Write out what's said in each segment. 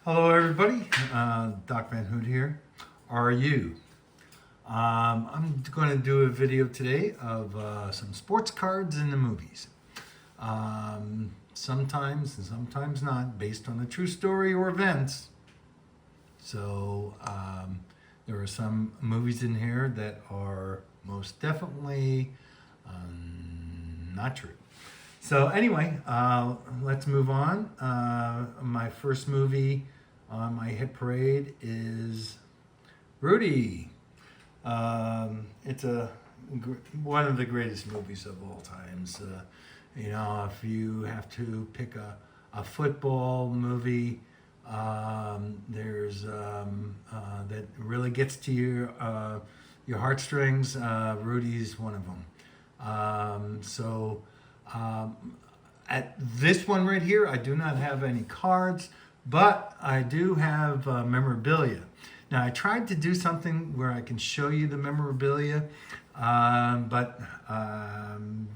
Hello, everybody. Doc Van Hood here. Are you? I'm going to do a video today of some sports cards in the movies. Sometimes and sometimes not, based on a true story or events. So there are some movies in here that are most definitely not true. So anyway, let's move on. My first movie on my hit parade is Rudy. It's one of the greatest movies of all times. If you have to pick a football movie, there's that really gets to your heartstrings. Rudy's one of them. At this one right here, I do not have any cards, but I do have memorabilia. Now, I tried to do something where I can show you the memorabilia, but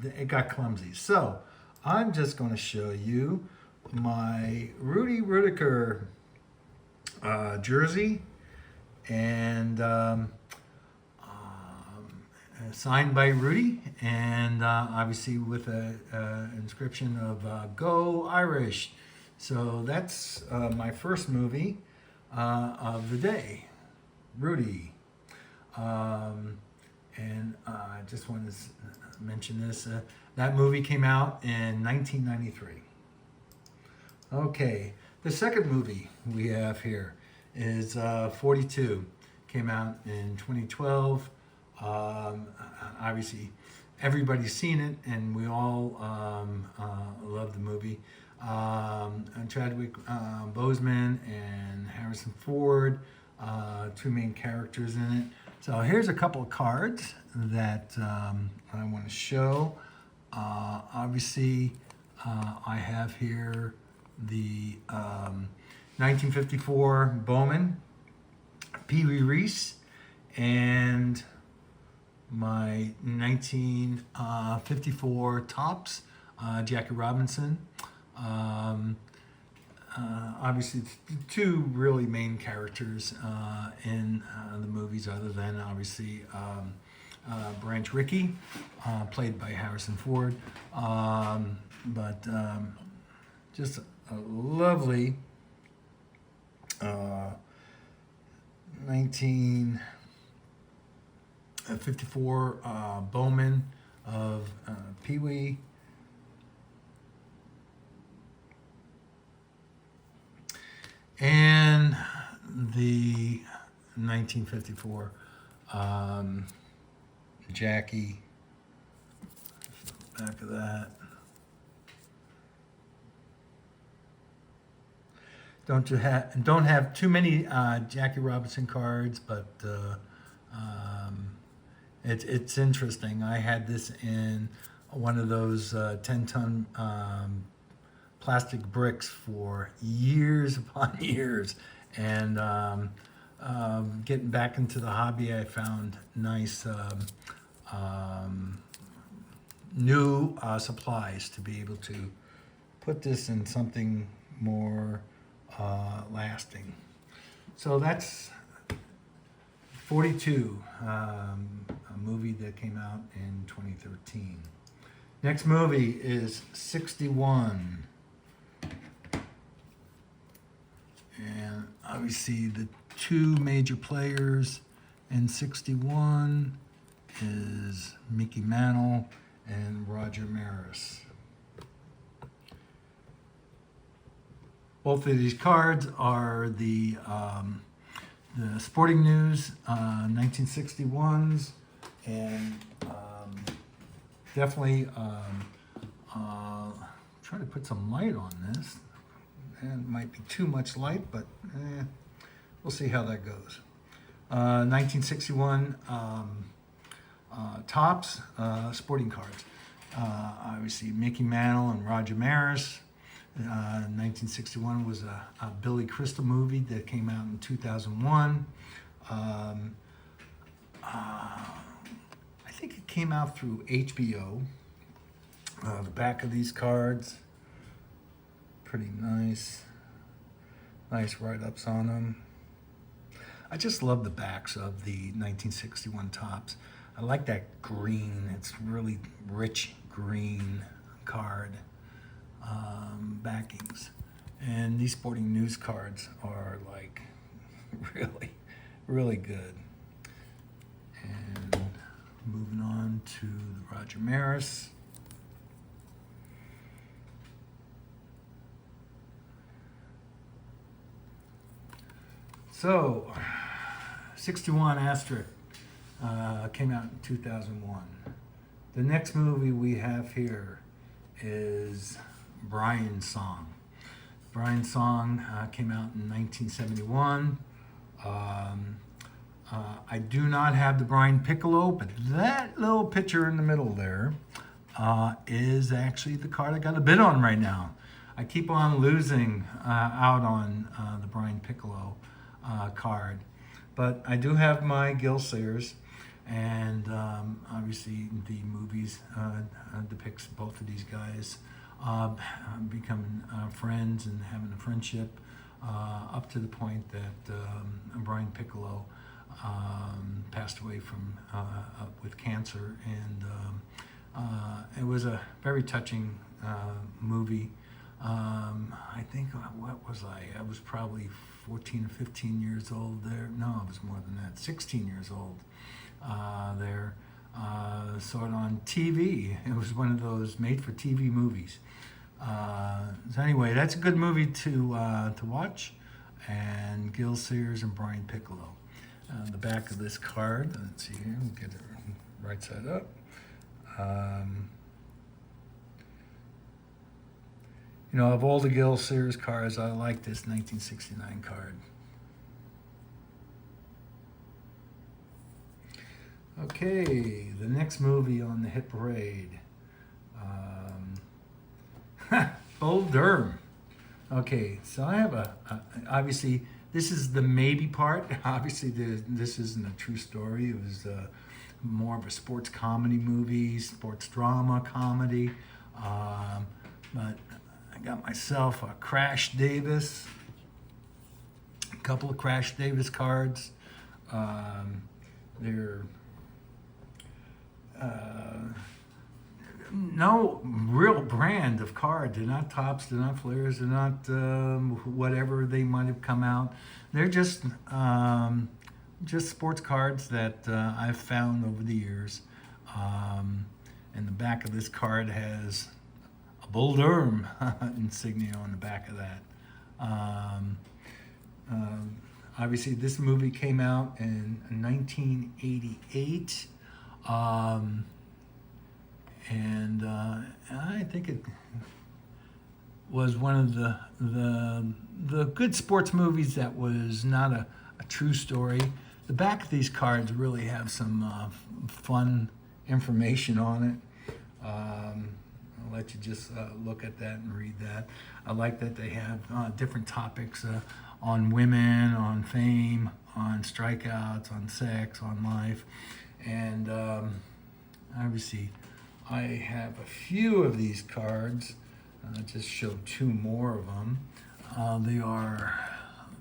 it got clumsy. So I'm just going to show you my Rudy Rudiger jersey, and signed by Rudy, and obviously with a inscription of "Go Irish." So that's my first movie of the day, Rudy. And I just want to mention this. That movie came out in 1993. Okay, the second movie we have here is 42. Came out in 2012. Obviously, everybody's seen it, and we all love the movie. Chadwick Boseman and Harrison Ford, two main characters in it. So here's a couple of cards that I want to show. Obviously, I have here the 1954 Bowman, Pee Wee Reese, and my 1954 Tops, Jackie Robinson. Obviously, two really main characters in the movies, other than obviously Branch Rickey, played by Harrison Ford. Just a lovely 1954 Bowman of Pee Wee. And the 1954 Jackie, back of that. Don't have too many Jackie Robinson cards, but it's interesting. I had this in one of those 10-ton plastic bricks for years upon years, and getting back into the hobby, I found nice new supplies to be able to put this in something more lasting. So that's 42, a movie that came out in 2013. Next movie is 61. And obviously the two major players in 61 is Mickey Mantle and Roger Maris. Both of these cards are the Sporting News 1961s, and definitely try to put some light on this. And it might be too much light, but we'll see how that goes. 1961 Tops sporting cards. Obviously, Mickey Mantle and Roger Maris. 1961 was a Billy Crystal movie that came out in 2001. I think it came out through HBO. The back of these cards, pretty nice. Nice write-ups on them. I just love the backs of the 1961 tops. I like that green. It's really rich green card backings. And these sporting news cards are like really, really good. And moving on to the Roger Maris. So, 61 Asterisk came out in 2001. The next movie we have here is Brian's Song. Brian's Song came out in 1971. I do not have the Brian Piccolo, but that little picture in the middle there is actually the card I got a bid on right now. I keep on losing out on the Brian Piccolo card, but I do have my Gil Sayers, and obviously the movies depicts both of these guys becoming friends and having a friendship up to the point that Brian Piccolo passed away from with cancer, and it was a very touching movie. I think, what was I? I was probably 14 or 15 years old there. No, I was more than that. 16 years old there. Saw it on TV. It was one of those made-for-TV movies. So anyway, that's a good movie to watch. And Gil Sayers and Brian Piccolo. The back of this card. Let's see here. We'll get it right side up. You know, of all the Gil Sayers cards, I like this 1969 card. Okay, the next movie on the hit parade. Bull Durham. Okay, so I have obviously, this is the maybe part. Obviously, this isn't a true story. It was more of a sports comedy movie, sports drama comedy. But I got myself a Crash Davis, a couple of Crash Davis cards. They're no real brand of card. They're not tops, they're not flares, they're not whatever they might have come out. They're just sports cards that I've found over the years. And the back of this card has a Bull Durham insignia on the back of that. Obviously, this movie came out in 1988. And I think it was one of the good sports movies that was not a true story. The back of these cards really have some fun information on it. I'll let you just look at that and read that. I like that they have different topics on women, on fame, on strikeouts, on sex, on life. And obviously, I have a few of these cards. I'll just show two more of them. They are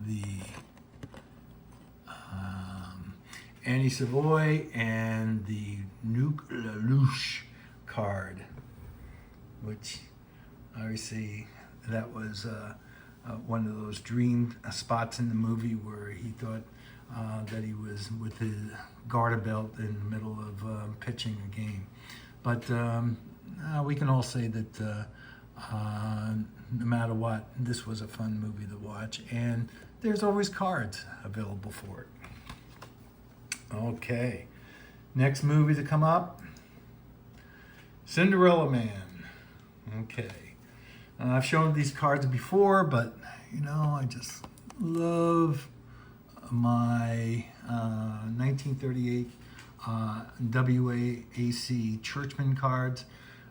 the Annie Savoy and the Nuke LaLoosh card, which obviously that was one of those dream spots in the movie where he thought that he was with his garter belt in the middle of pitching a game. But we can all say that no matter what, this was a fun movie to watch, and there's always cards available for it. Okay, next movie to come up, Cinderella Man. Okay, I've shown these cards before, but you know, I just love my 1938 WAAC Churchman cards.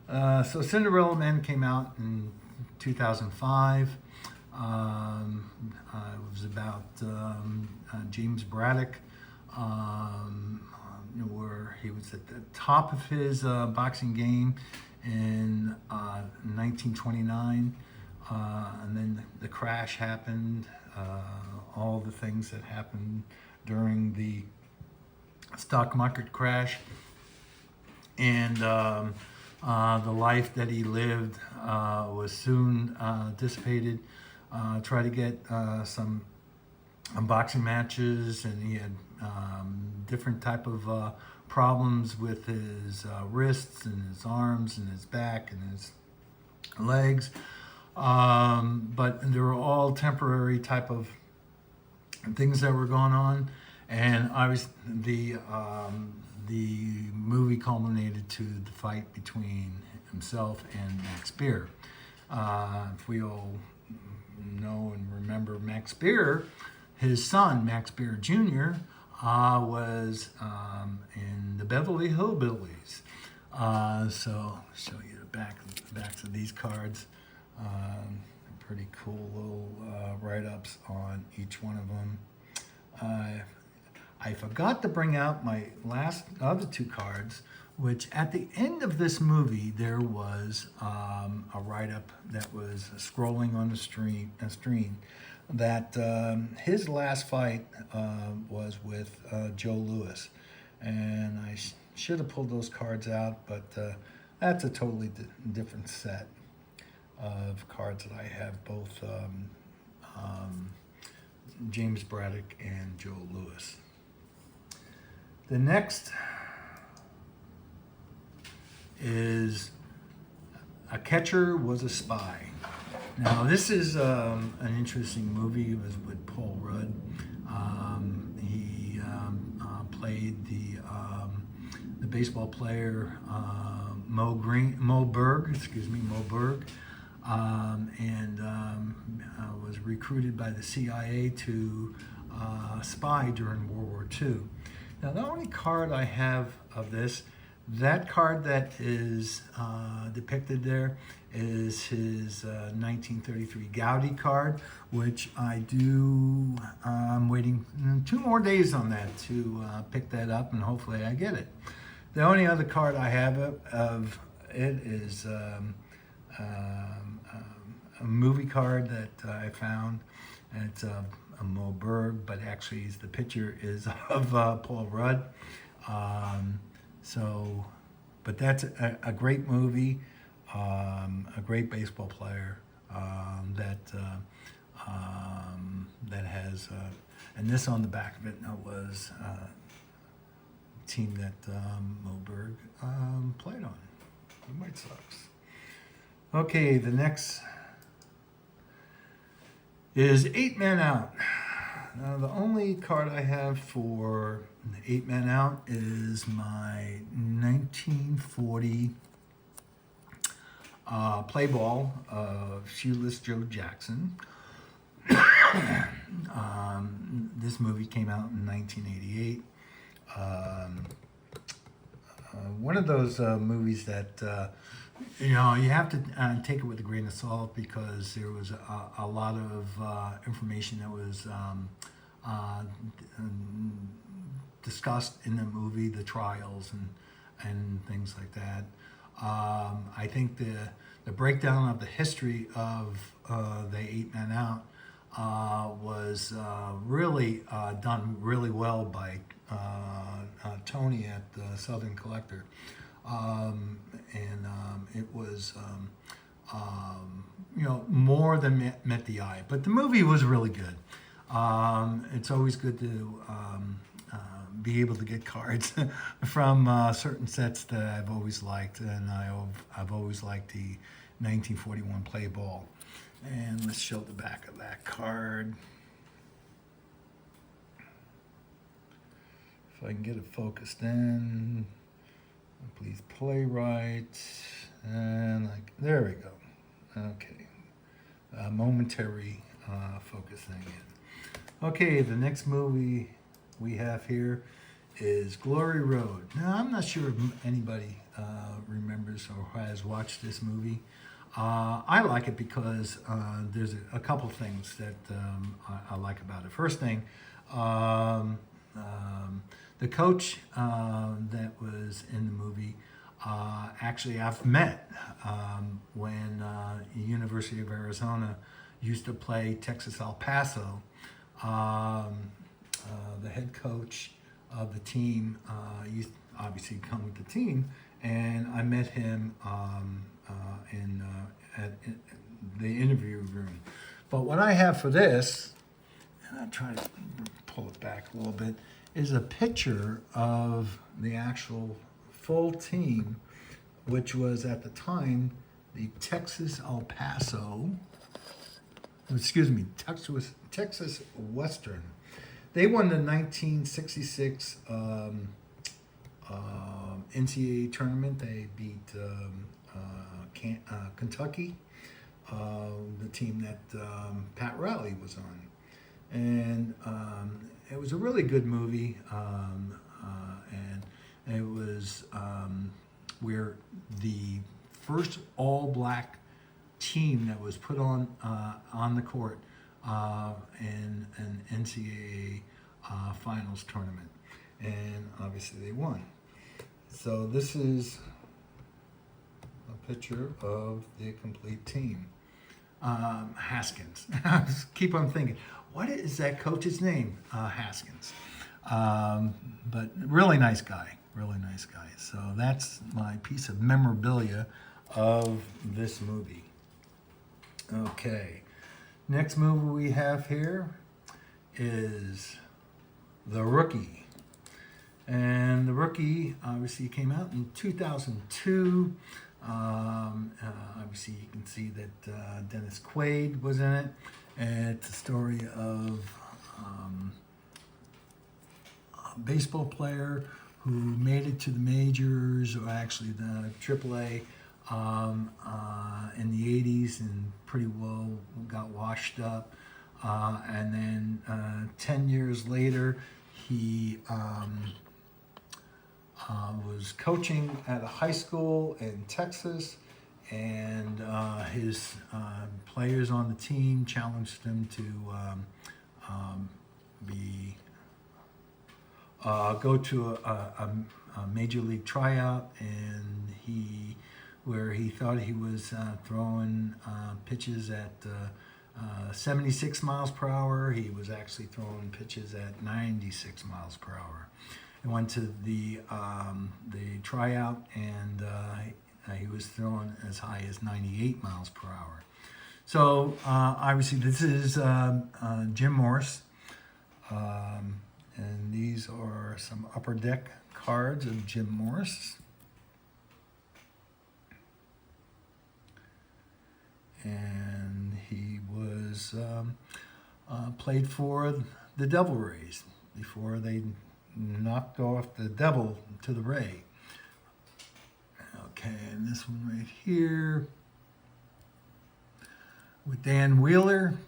So Cinderella Man came out in 2005. It was about James Braddock, where he was at the top of his boxing game in 1929, and then the crash happened all the things that happened during the stock market crash, and the life that he lived was soon dissipated. Tried to get some boxing matches, and he had different type of problems with his wrists and his arms and his back and his legs. But they were all temporary type of things that were going on, and the movie culminated to the fight between himself and Max Beer. If we all know and remember Max Beer, his son Max Beer Jr. Was in the Beverly Hillbillies. So I'll show you the backs of these cards. Pretty cool little write-ups on each one of them. I forgot to bring out my other two cards, which at the end of this movie there was a write-up that was scrolling on the screen that his last fight was with Joe Louis, and I should have pulled those cards out, but that's a totally different set of cards that I have, both James Braddock and Joe Louis. The next is A Catcher Was a Spy. Now this is an interesting movie. It was with Paul Rudd. He played the baseball player Mo Berg, and was recruited by the CIA to spy during World War II. Now, the only card I have of that card that is depicted there is his 1933 Gaudi card, which I'm waiting 2 more days on that to pick that up, and hopefully I get it. The only other card I have of it is a movie card that I found, and it's a Mo Berg, but actually the picture is of Paul Rudd. But that's a great movie, a great baseball player that has, and this on the back of it was a team that Mo Berg played on, the White Sox. Okay, the next is 8 Men Out. Now, the only card I have for 8 Men Out is my 1940 play ball of Shoeless Joe Jackson. This movie came out in 1988. One of those movies that you have to take it with a grain of salt, because there was a lot of information that was discussed in the movie, the trials and things like that. I think the breakdown of the history of the 8 Men Out was really done really well by Tony at the Southern Collector. It was more than met the eye, but the movie was really good. It's always good to be able to get cards from certain sets that I've always liked, and I've always liked the 1941 play ball. And let's show the back of that card. If I can get it focused in. Please play right, and there we go. Okay, momentary focusing in. Okay, the next movie we have here is Glory Road. Now, I'm not sure if anybody remembers or has watched this movie. I like it because there's a couple things that I like about it. First thing, the coach that was in the movie, actually I've met when University of Arizona used to play Texas El Paso. The head coach of the team used to obviously come with the team, and I met him in the interview room. But what I have for this, and I'll try to pull it back a little bit, is a picture of the actual full team, which was at the time the Texas Western. They won the 1966 NCAA tournament. They beat Kentucky, the team that Pat Riley was on. And it was a really good movie, and it was where the first all-black team that was put on the court in an NCAA finals tournament, and obviously they won. So this is a picture of the complete team. Haskins. Keep on thinking, what is that coach's name? Haskins. But really nice guy. Really nice guy. So that's my piece of memorabilia of this movie. Okay. Next movie we have here is The Rookie. And The Rookie obviously came out in 2002. Obviously you can see that Dennis Quaid was in it. And it's a story of a baseball player who made it to the majors, or actually the AAA, in the 80s, and pretty well got washed up. And then 10 years later, he was coaching at a high school in Texas, and his players on the team challenged him to go to a major league tryout, and where he thought he was throwing pitches at 76 miles per hour, he was actually throwing pitches at 96 miles per hour. He went to the tryout, and he was throwing as high as 98 miles per hour. So obviously this is Jim Morris, and these are some upper deck cards of Jim Morris. And he was played for the Devil Rays before they knocked off the Devil to the Ray. Okay, and this one right here with Dan Wheeler.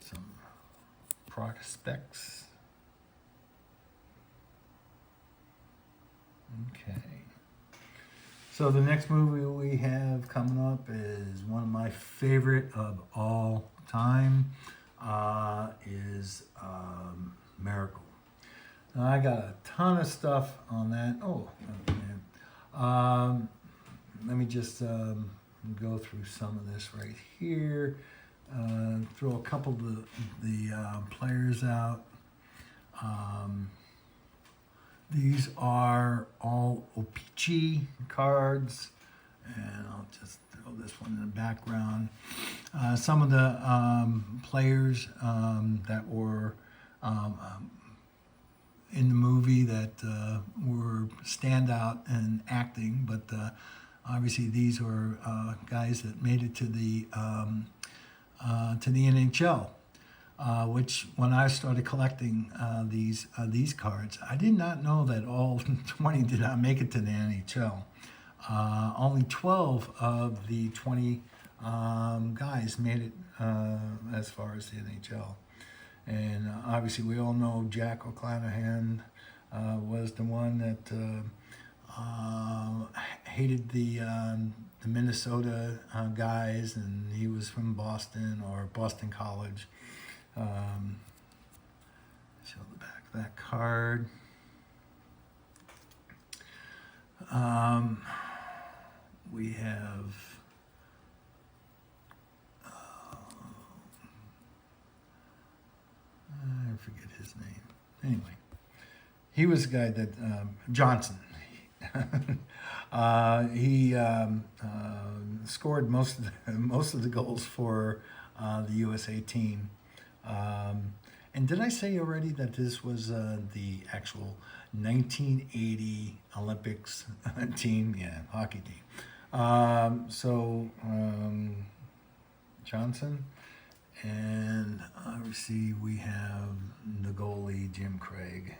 Some prospects. Okay. So the next movie we have coming up is one of my favorite of all time, is Miracle. Now, I got a ton of stuff on that. Oh man. Let me just go through some of this right here. Throw a couple of the players out. These are all OPG cards, and I'll just throw this one in the background. Some of the players that were in the movie that were standout in acting, but obviously these were guys that made it to the NHL. Which, when I started collecting these cards, I did not know that all 20 did not make it to the NHL. Only 12 of the 20 guys made it as far as the NHL. And obviously we all know Jack O'Clanahan was the one that hated the Minnesota guys, and he was from Boston, or Boston College. Show the back of that card. We have his name. Anyway, he was the guy that Johnson. He scored most of the goals for the USA team. And did I say already that this was the actual 1980 Olympics team? Yeah, hockey team. Johnson. And obviously we have the goalie, Jim Craig.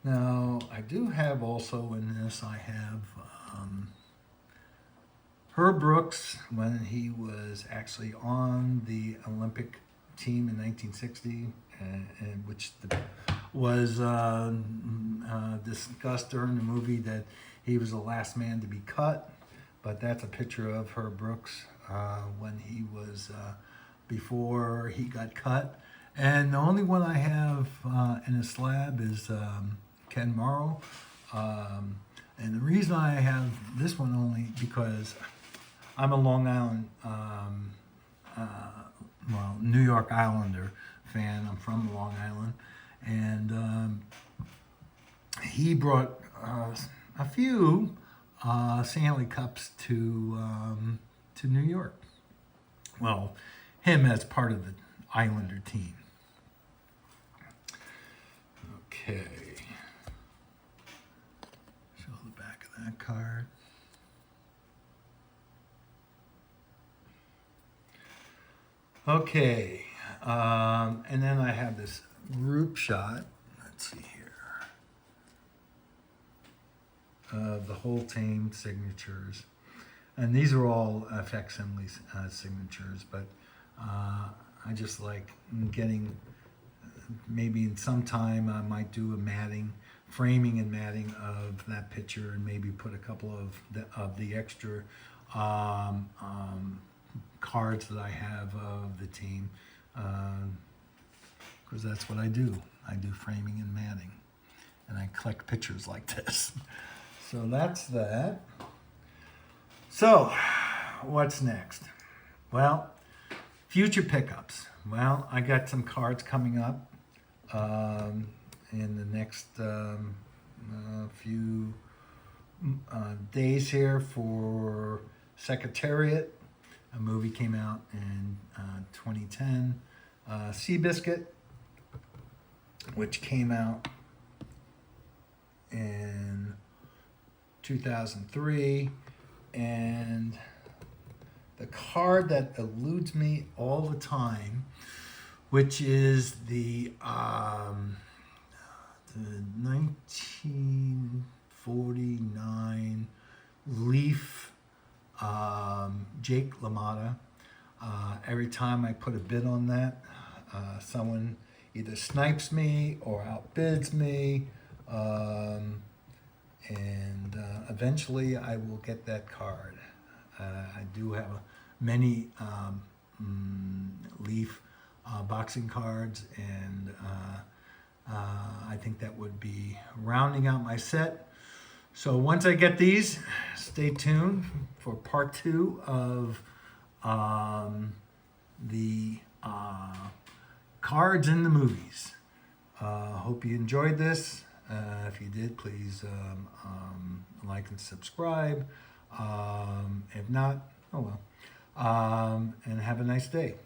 Now, I do have also in this, I have Herb Brooks when he was actually on the Olympic team in 1960, which was discussed during the movie that he was the last man to be cut. But that's a picture of Herb Brooks when he was before he got cut. And the only one I have in a slab is Ken Morrow. And the reason I have this one only because I'm a Long Island, New York Islander fan. I'm from Long Island. And he brought a few Stanley Cups to New York. Well, him as part of the Islander team. Okay. Show the back of that card. Okay. And then I have this group shot. Let's see here. The whole team signatures. And these are all facsimile signatures, but I just like getting, maybe in some time I might do a matting, framing and matting of that picture and maybe put a couple of the extra cards that I have of the team, because that's what I do. I do framing and matting, and I collect pictures like this. So that's that. So, what's next? Well, future pickups. Well, I got some cards coming up in the next few days here for Secretariat. A movie came out in 2010. Seabiscuit, which came out in 2003. And the card that eludes me all the time, which is the 1949 Leaf Jake LaMotta. Every time I put a bid on that, someone either snipes me or outbids me. And eventually I will get that card. I do have many Leaf boxing cards, and I think that would be rounding out my set. So once I get these, stay tuned for part 2 of the cards in the movies. Hope you enjoyed this. If you did, please like and subscribe. If not, oh well. And have a nice day.